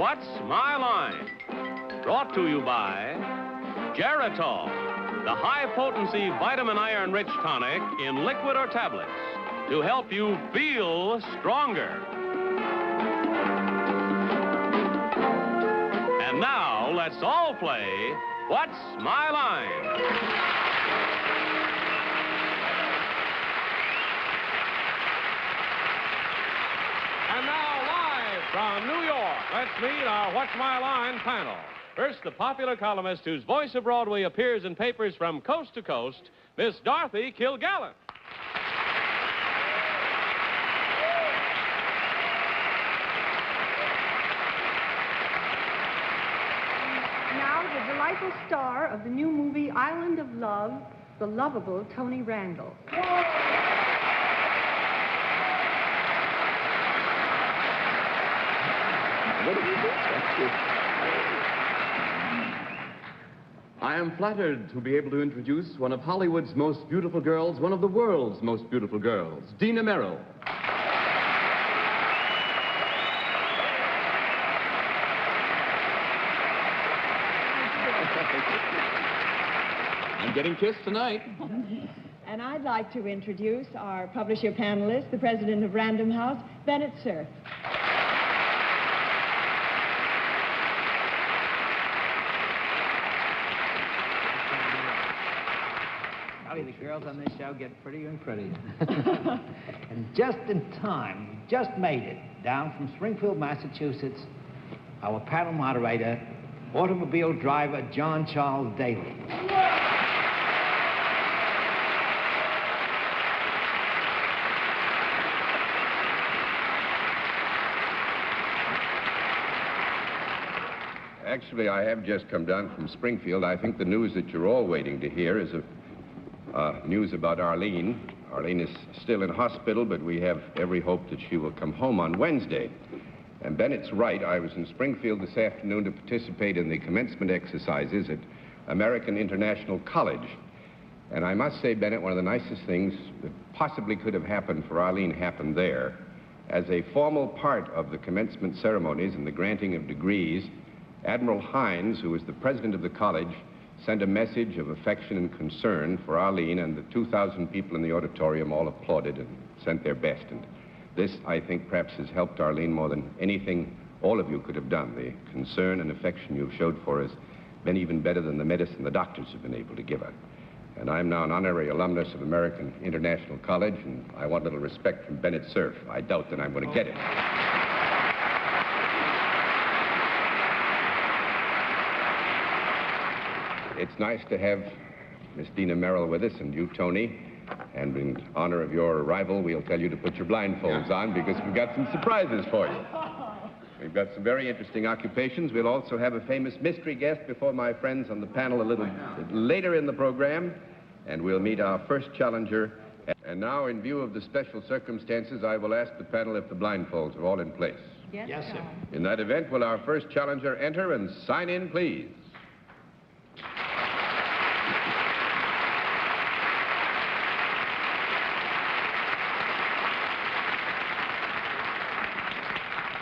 What's My Line? Brought to you by Geritol, the high-potency vitamin iron-rich tonic in liquid or tablets to help you feel stronger. And now, let's all play What's My Line? And now, live from New York, let's meet our What's My Line panel. First, the popular columnist whose voice of Broadway appears in papers from coast to coast, Miss Dorothy Kilgallen. Now, the delightful star of the new movie Island of Love, the lovable Tony Randall. I am flattered to be able to introduce one of Hollywood's most beautiful girls, one of the world's most beautiful girls, Dina Merrill. I'm getting kissed tonight. And I'd like to introduce our publisher panelist, the president of Random House, Bennett, Cerf. The girls on this show get prettier and prettier. And just in time, just made it down from Springfield, Massachusetts, our panel moderator, automobile driver John Charles Daly. Actually, I have just come down from Springfield. I think the news that you're all waiting to hear is news about Arlene. Arlene is still in hospital, but we have every hope that she will come home on Wednesday. And Bennett's right. I was in Springfield this afternoon to participate in the commencement exercises at American International College. And I must say, Bennett, one of the nicest things that possibly could have happened for Arlene happened there. As a formal part of the commencement ceremonies and the granting of degrees, Admiral Hines, who was the president of the college, sent a message of affection and concern for Arlene, and the 2,000 people in the auditorium all applauded and sent their best. And this, I think, perhaps has helped Arlene more than anything all of you could have done. The concern and affection you've showed for her has been even better than the medicine the doctors have been able to give her. And I'm now an honorary alumnus of American International College, and I want a little respect from Bennett Cerf. I doubt that I'm going to get it. It's nice to have Miss Dina Merrill with us, and you, Tony. And in honor of your arrival, we'll tell you to put your blindfolds on because we've got some surprises for you. We've got some very interesting occupations. We'll also have a famous mystery guest before my friends on the panel a little later in the program. And we'll meet our first challenger. And now, in view of the special circumstances, I will ask the panel if the blindfolds are all in place. Yes, sir. In that event, will our first challenger enter and sign in, please?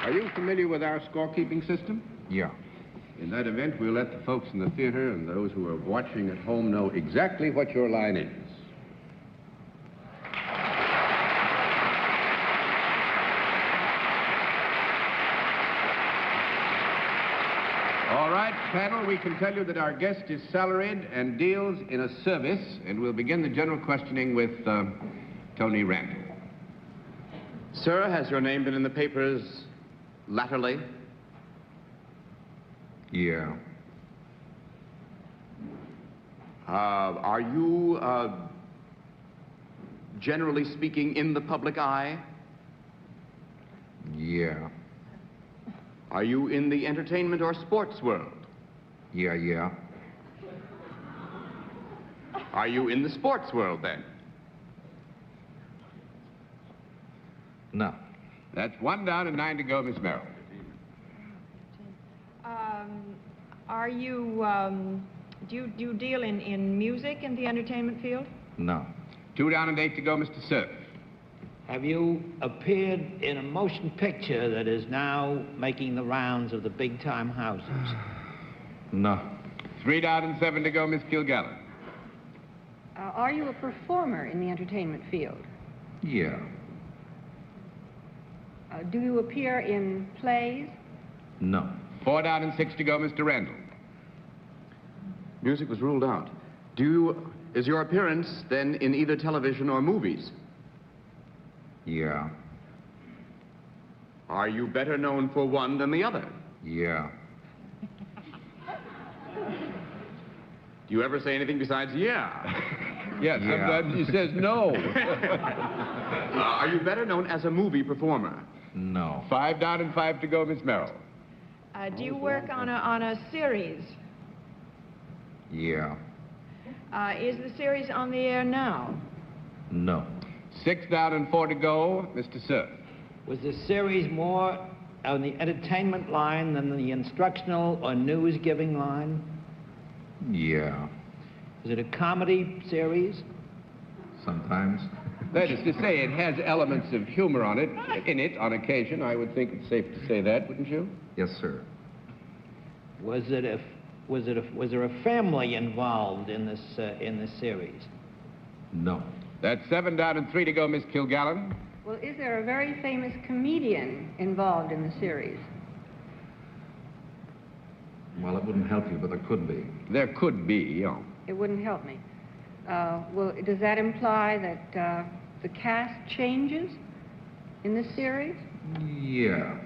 Are you familiar with our scorekeeping system? Yeah. In that event, we'll let the folks in the theater and those who are watching at home know exactly what your line is. All right, panel, we can tell you that our guest is salaried and deals in a service, and we'll begin the general questioning with Tony Randall. Sir, has your name been in the papers latterly? Yeah. Are you, generally speaking, in the public eye? Yeah. Are you in the entertainment or sports world? Yeah. Are you in the sports world, then? No. That's 1 down and 9 to go, Miss Merrill. Are you, do you deal in music in the entertainment field? No. 2 down and 8 to go, Mr. Cerf. Have you appeared in a motion picture that is now making the rounds of the big-time houses? No. 3 down and 7 to go, Miss Kilgallen. Are you a performer in the entertainment field? Yeah. Do you appear in plays? No. 4 down and 6 to go, Mr. Randall. Music was ruled out. Is your appearance then in either television or movies? Yeah. Are you better known for one than the other? Yeah. Do you ever say anything besides yeah? Yes, sometimes he says no. Are you better known as a movie performer? No. 5 down and 5 to go, Miss Merrill. Do you work on a series? Yeah. Is the series on the air now? No. 6 down and 4 to go, Mr. Cerf. Was the series more on the entertainment line than the instructional or news-giving line? Yeah. Is it a comedy series? Sometimes. That is to say, it has elements of humor in it on occasion. I would think it's safe to say that, wouldn't you? Yes, sir. Was there a family involved in this series? No. That's 7 down and 3 to go, Miss Kilgallen. Well, is there a very famous comedian involved in the series? Well, it wouldn't help you, but there could be. There could be, yeah. It wouldn't help me. Well, does that imply that the cast changes in this series? Yeah.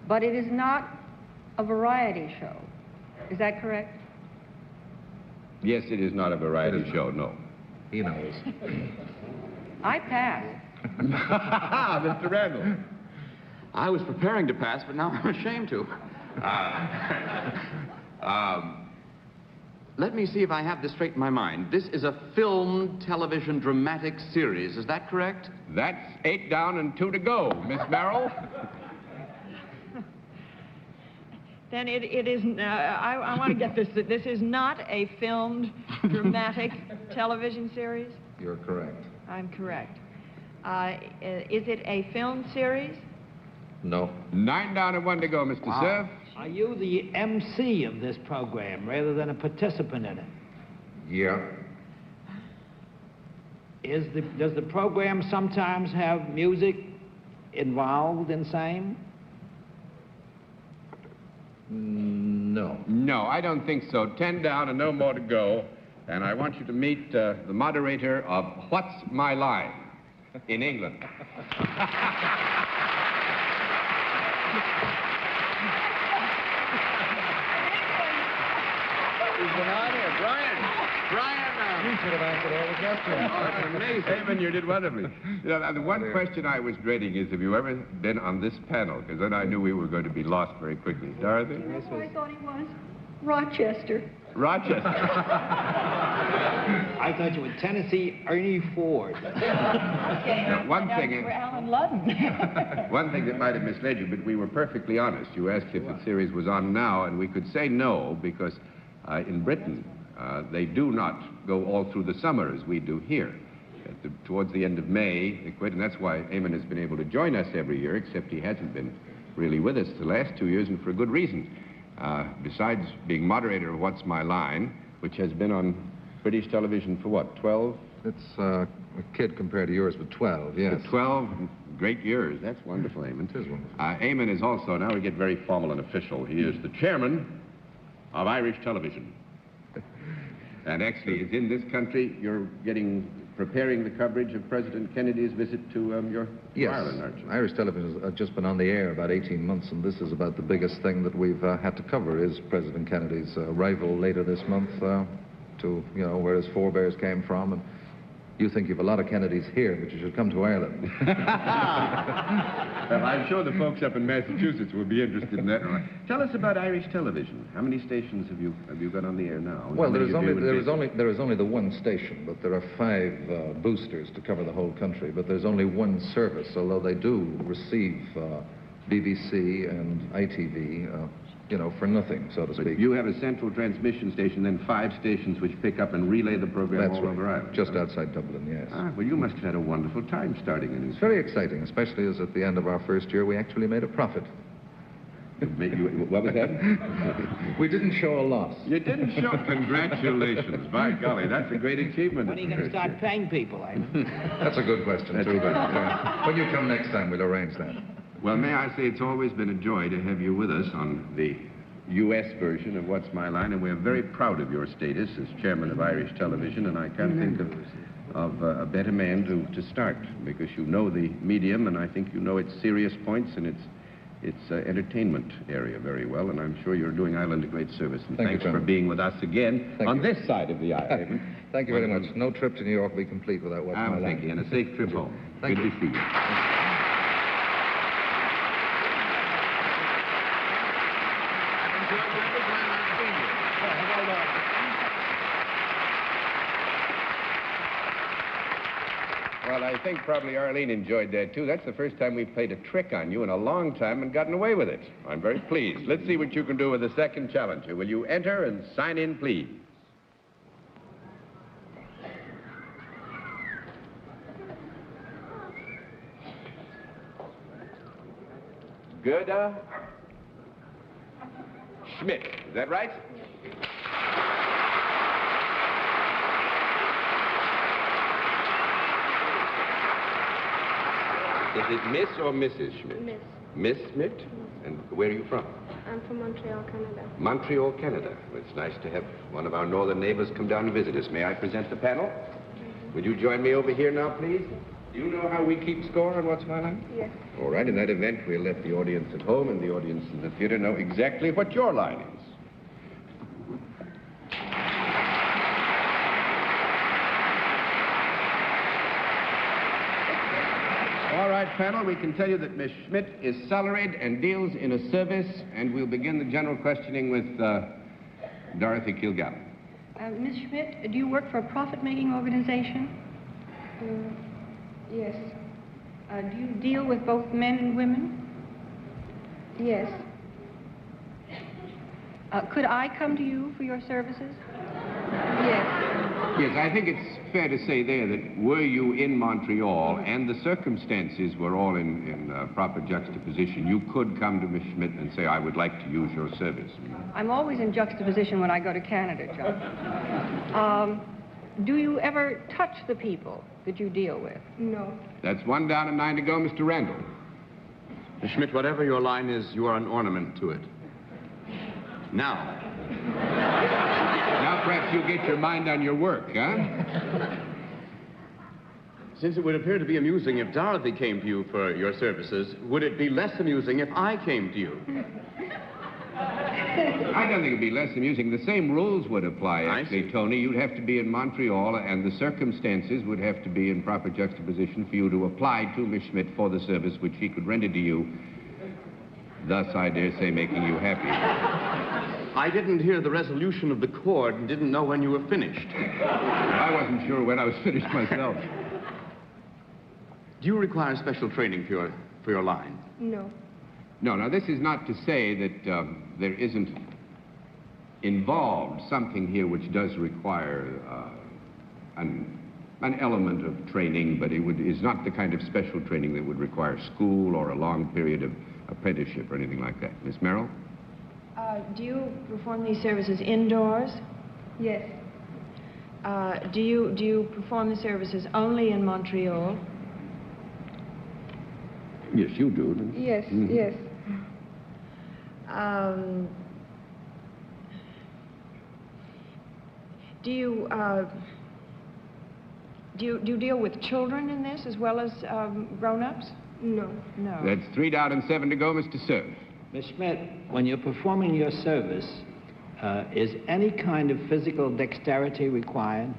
But it is not a variety show. Is that correct? Yes, it is not a variety show, no. He knows. I pass. Mr. Randall. I was preparing to pass, but now I'm ashamed to. Let me see if I have this straight in my mind. This is a film, television, dramatic series. Is that correct? That's 8 down and 2 to go, Miss Merrill. Then it is, I want to get this, that this is not a filmed, dramatic television series? You're correct. I'm correct. Is it a film series? No. 9 down and 1 to go, Mr. Cerf. Are you the MC of this program rather than a participant in it? Yeah. Does the program sometimes have music involved in same? No. No, I don't think so. 10 down and no more to go. And I want you to meet the moderator of What's My Line in England. Who's been on here? Brian! You should have answered all the questions. Oh, that's amazing. Eamonn, you did wonderfully. You know, the one question I was dreading is, have you ever been on this panel? Because then I knew we were going to be lost very quickly. Dorothy? That's what I thought he was. Rochester. Rochester. I thought you were Tennessee Ernie Ford. Now, one thing For Alan Ludden. one thing that might have misled you, but we were perfectly honest. You asked if the series was on now, and we could say no, because in Britain, they do not go all through the summer as we do here. Towards the end of May, they quit, and that's why Eamonn has been able to join us every year, except he hasn't been really with us the last 2 years, and for a good reason. Besides being moderator of What's My Line, which has been on British television for what, 12? It's a kid compared to yours, but 12, yes. 12 great years. That's wonderful, Eamonn. It is wonderful. Eamonn is also, now we get very formal and official, he is the chairman of Irish television. And actually, is in this country, you're preparing the coverage of President Kennedy's visit to Ireland, aren't you? Irish television has just been on the air about 18 months, and this is about the biggest thing that we've had to cover is President Kennedy's arrival later this month to, where his forebears came from. And you think you've a lot of Kennedys here, but you should come to Ireland. Well, I'm sure the folks up in Massachusetts will be interested in that. Tell us about Irish television. How many stations have you got on the air now? Well, there is only the one station, but there are 5 boosters to cover the whole country. But there's only one service, although they do receive BBC and ITV. you know, for nothing, so to But speak. you have a central transmission station, then 5 stations which pick up and relay the program That's all right. over Ireland. Just outside Dublin, yes. Ah, well, you must have had a wonderful time starting a new... It's very exciting, especially as at the end of our first year we actually made a profit. What was that? We didn't show a loss. You didn't show... Congratulations. By golly, that's a great achievement. When are you going to start paying people, Eamonn? That's a good question, too. But, when you come next time, we'll arrange that. Well, may I say it's always been a joy to have you with us on the U.S. version of What's My Line, and we're very proud of your status as chairman of Irish Television, and I can't think of a better man to start, because you know the medium, and I think you know its serious points and its entertainment area very well, and I'm sure you're doing Ireland a great service. And Thank you, thanks for Chairman. being with us again on this side of the aisle. Thank you very much. No trip to New York will be complete without What's My Line. Thank you, and a safe trip home. Thank Good you. to see you. Well, I think probably Arlene enjoyed that, too. That's the first time we've played a trick on you in a long time and gotten away with it. I'm very pleased. Let's see what you can do with the second challenger. Will you enter and sign in, please? Good, Schmidt, is that right? Is it Miss or Mrs. Schmidt? Miss. Miss Schmidt? And where are you from? I'm from Montreal, Canada. Montreal, Canada. Well, it's nice to have one of our northern neighbors come down and visit us. May I present the panel? Would you join me over here now, please? Do you know how we keep score on What's My Line? Yes. All right, in that event, we'll let the audience at home and the audience in the theater know exactly what your line is. All right, panel, we can tell you that Miss Schmidt is salaried and deals in a service, and we'll begin the general questioning with Dorothy Kilgallen. Ms. Schmidt, do you work for a profit-making organization? Yes. Do you deal with both men and women? Yes. Could I come to you for your services? Yes. Yes, I think it's fair to say there that were you in Montreal and the circumstances were all in proper juxtaposition, you could come to Miss Schmidt and say, I would like to use your service. I'm always in juxtaposition when I go to Canada, Judge. Do you ever touch the people that you deal with? No. That's 1 down and 9 to go, Mr. Randall. Miss Schmidt, whatever your line is, you are an ornament to it. Now. Now perhaps you'll get your mind on your work, huh? Since it would appear to be amusing if Dorothy came to you for your services, would it be less amusing if I came to you? I don't think it'd be less amusing. The same rules would apply, actually, Tony. You'd have to be in Montreal, and the circumstances would have to be in proper juxtaposition for you to apply to Miss Schmidt for the service which she could render to you, thus, I dare say, making you happy. I didn't hear the resolution of the chord and didn't know when you were finished. I wasn't sure when I was finished myself. Do you require special training for your line? No. No, now, this is not to say that there isn't involved something here which does require an element of training, but it is not the kind of special training that would require school or a long period of apprenticeship or anything like that. Miss Merrill? Do you perform these services indoors? Yes. Do you perform the services only in Montreal? Yes, you do. Yes, Mm-hmm. yes. Do you deal with children in this as well as grown-ups? No. No. That's 3 down and 7 to go, Mr. Cerf. Miss Schmidt, when you're performing your service, is any kind of physical dexterity required?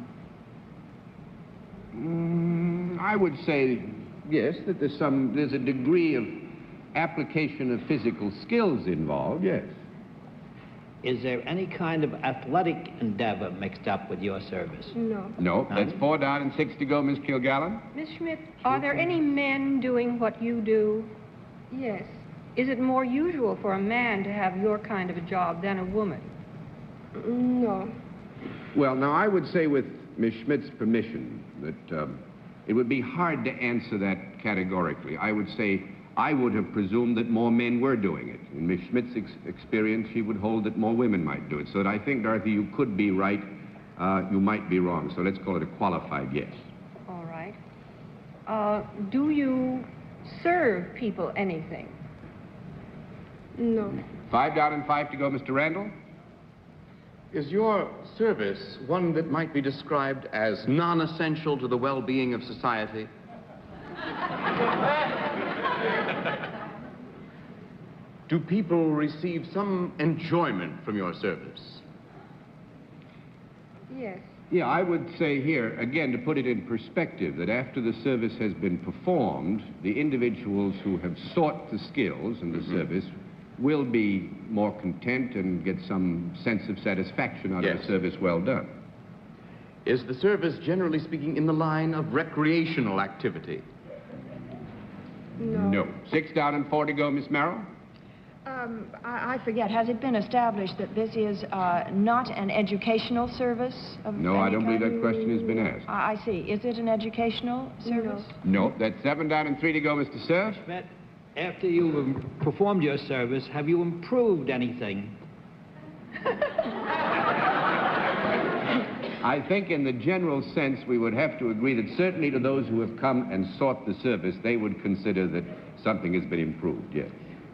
I would say, yes, that there's a degree of application of physical skills involved, yes. Is there any kind of athletic endeavor mixed up with your service? No. No, that's 4 down and 6 to go, Miss Kilgallen. Miss Schmidt, are there any men doing what you do? Yes. Is it more usual for a man to have your kind of a job than a woman? No. Well, now, I would say with Miss Schmidt's permission that it would be hard to answer that categorically. I would say I would have presumed that more men were doing it. In Miss Schmidt's experience, she would hold that more women might do it. So that I think, Dorothy, you could be right, you might be wrong. So let's call it a qualified yes. All right. Do you serve people anything? No. 5 down and 5 to go, Mr. Randall. Is your service one that might be described as non-essential to the well-being of society? Do people receive some enjoyment from your service? Yes. Yeah, I would say here, again, to put it in perspective, that after the service has been performed, the individuals who have sought the skills and the service will be more content and get some sense of satisfaction out of the service well done. Is the service, generally speaking, in the line of recreational activity? No. No. 6 down and 4 to go, Miss Merrill. I forget, has it been established that this is not an educational service of No, any I don't believe kind? that question has been asked. I see. Is it an educational service? No. That's 7 down and 3 to go, Mr. Cerf. Schmidt, after you've performed your service, have you improved anything? I think in the general sense we would have to agree that certainly to those who have come and sought the service, they would consider that something has been improved, yes.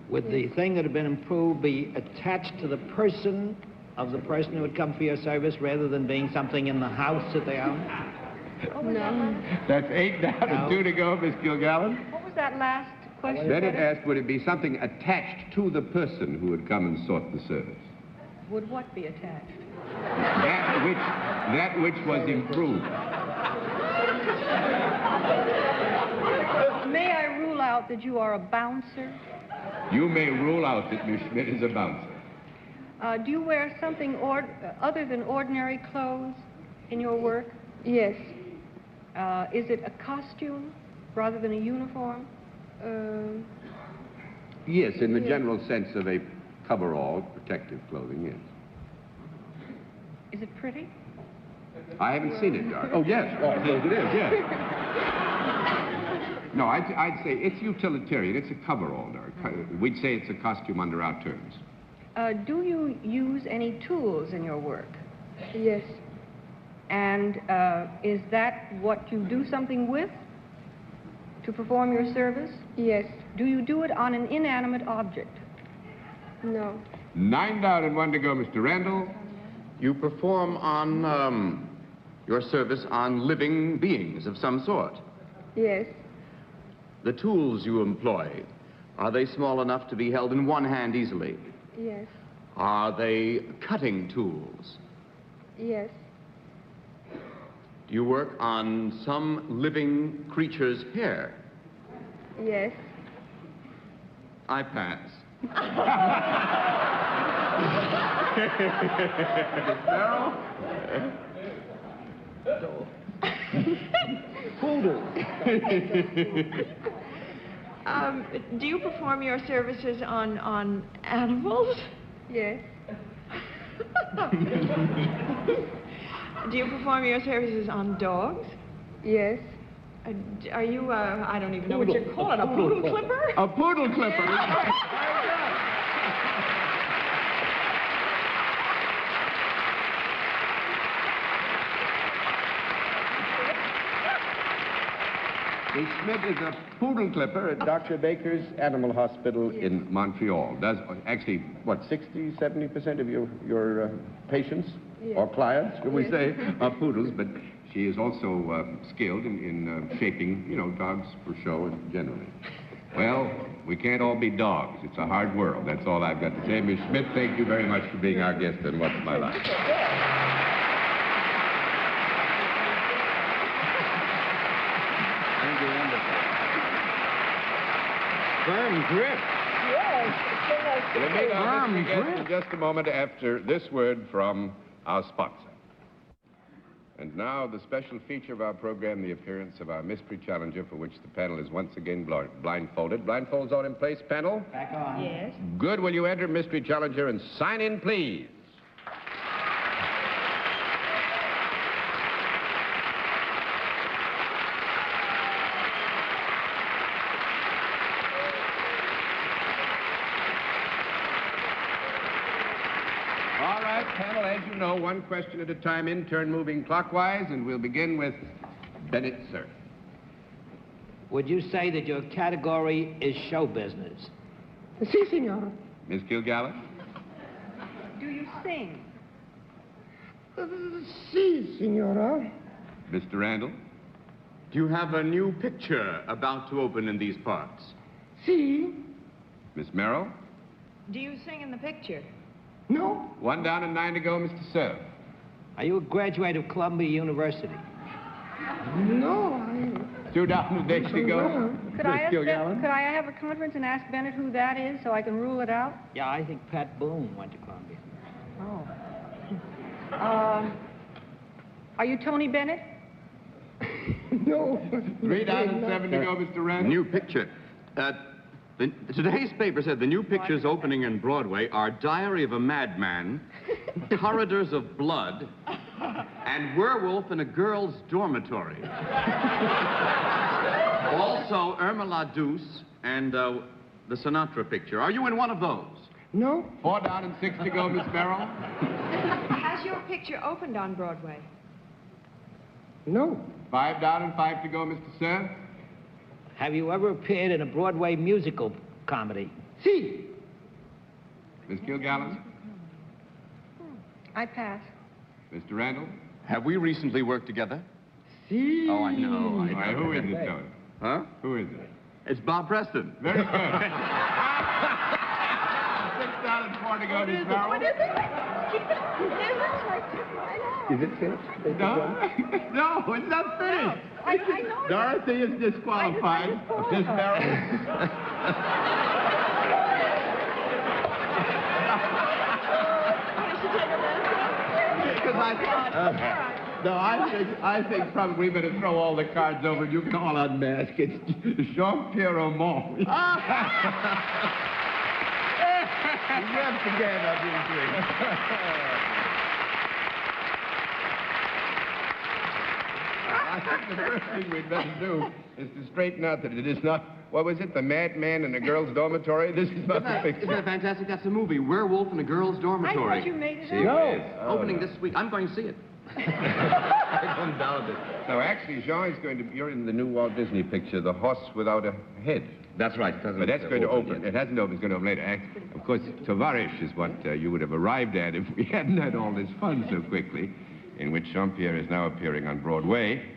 Would the thing that had been improved be attached to the person of the person who had come for your service rather than being something in the house that they own? No. That's 8 down and 2 to go, Miss Kilgallen. What was that last question? Bennett asked, would it be something attached to the person who had come and sought the service? Would what be attached? That which was improved. May I rule out that you are a bouncer? You may rule out that Miss Schmidt is a bouncer. Do you wear something other than ordinary clothes in your work? Yes. Is it a costume rather than a uniform? Yes, in the general sense of a coverall, protective clothing, yes. Is it pretty? I haven't seen it, Doc. Oh, yes. Oh, I suppose it is, yes. No, I'd say it's utilitarian. It's a coverall, Doc. We'd say it's a costume under our terms. Do you use any tools in your work? Yes. And is that what you do something with to perform your service? Yes. Do you do it on an inanimate object? No. 9 down and 1 to go, Mr. Randall. You perform on your service on living beings of some sort. Yes. The tools you employ, are they small enough to be held in one hand easily? Yes. Are they cutting tools? Yes. Do you work on some living creature's hair? Yes. I pass. Poodle. Do you perform your services on animals? Yes. Do you perform your services on dogs? Yes. Are you, I don't even know what you call it, a poodle clipper? A poodle clipper. Miss Schmidt is a poodle clipper at Dr. Baker's Animal Hospital in Montreal. Does actually, what, 60, 70% of your patients or clients, should we say, are poodles, but she is also skilled in shaping, you know, dogs for show and generally. Well, we can't all be dogs. It's a hard world. That's all I've got to say. Miss Schmidt, thank you very much for being our guest on What's My Life. Firm grip. Yes. We'll meet our next guest in just a moment after this word from our sponsor. And now, the special feature of our program, the appearance of our mystery challenger, for which the panel is once again blindfolded. Blindfolds are in place, panel? Back on. Yes. Good. Will you enter, mystery challenger, and sign in, please? All right, panel, as you know, one question at a time, in turn moving clockwise, and we'll begin with Bennett, Cerf. Would you say that your category is show business? Si, signora. Miss Kilgallen? Do you sing? Si, signora. Mr. Randall? Do you have a new picture about to open in these parts? Si. Miss Merrill? Do you sing in the picture? No. 1 down and 9 to go, Mr. Cerf. Are you a graduate of Columbia University? No, 2 down and 8 to go. Could I have a conference and ask Bennett who that is so I can rule it out? Yeah, I think Pat Boone went to Columbia. Oh. Are you Tony Bennett? No. 3 down and 7 to go, Mr. Randall. New picture. Today's paper said the new pictures opening in Broadway are Diary of a Madman, Corridors of Blood, and Werewolf in a Girl's Dormitory. Also, Irma La Douce and the Sinatra picture. Are you in one of those? No. 4 down and 6 to go, Miss Merrill. Has your picture opened on Broadway? No. 5 down and 5 to go, Mr. Cerf. Have you ever appeared in a Broadway musical comedy? Si. Miss Kilgallen. I pass. Mr. Randall. Have we recently worked together? Si. Oh, I know. All right, who is it, Tony? Huh? Who is it? It's Bob Preston. Very good. 6 down and 4 to go, Miss Merrill. What is it? Is it finished? No, it's not finished. I know. Dorothy is disqualified. Miss Merrill. I think probably we better throw all the cards over and you can all unmask. It's Pierre Aumont. You have to get up I think the first thing we'd better do is to straighten out that it is not, what was it, the madman in a girl's dormitory? This is not the picture. Isn't that fantastic? That's a movie, Werewolf in a Girl's I Dormitory. thought you made it No. up. Opening this week. I'm going to see it. I don't doubt it. No, actually, Jean is going to, you're in the new Walt Disney picture, The Horse Without a Head. That's right. But that's going to open. It hasn't opened. It's going to open later. Of course, Tovarish is what you would have arrived at if we hadn't had all this fun so quickly, in which Jean-Pierre is now appearing on Broadway,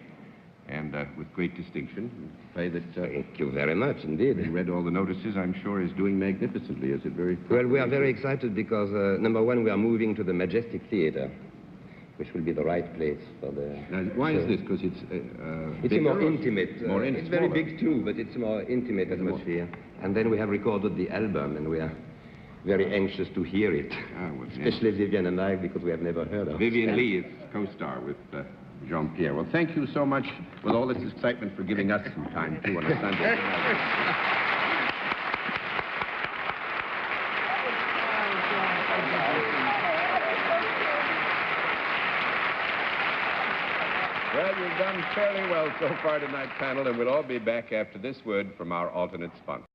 and with great distinction. Play that... Thank you very much indeed. We read all the notices, I'm sure, is doing magnificently. Is it very... Well, we are very excited because, number one, we are moving to the Majestic Theater, which will be the right place for the... Now, why is this? Because it's... it's a more intimate. More it's very big too, but it's a more intimate atmosphere. And then we have recorded the album, and we are very anxious to hear it. Especially Vivian and I, because we have never heard of it. Vivian Lee is co-star with Jean-Pierre. Well, thank you so much with all this excitement for giving us some time, too, on a Sunday. Well, you've done fairly well so far tonight, panel, and we'll all be back after this word from our alternate sponsor.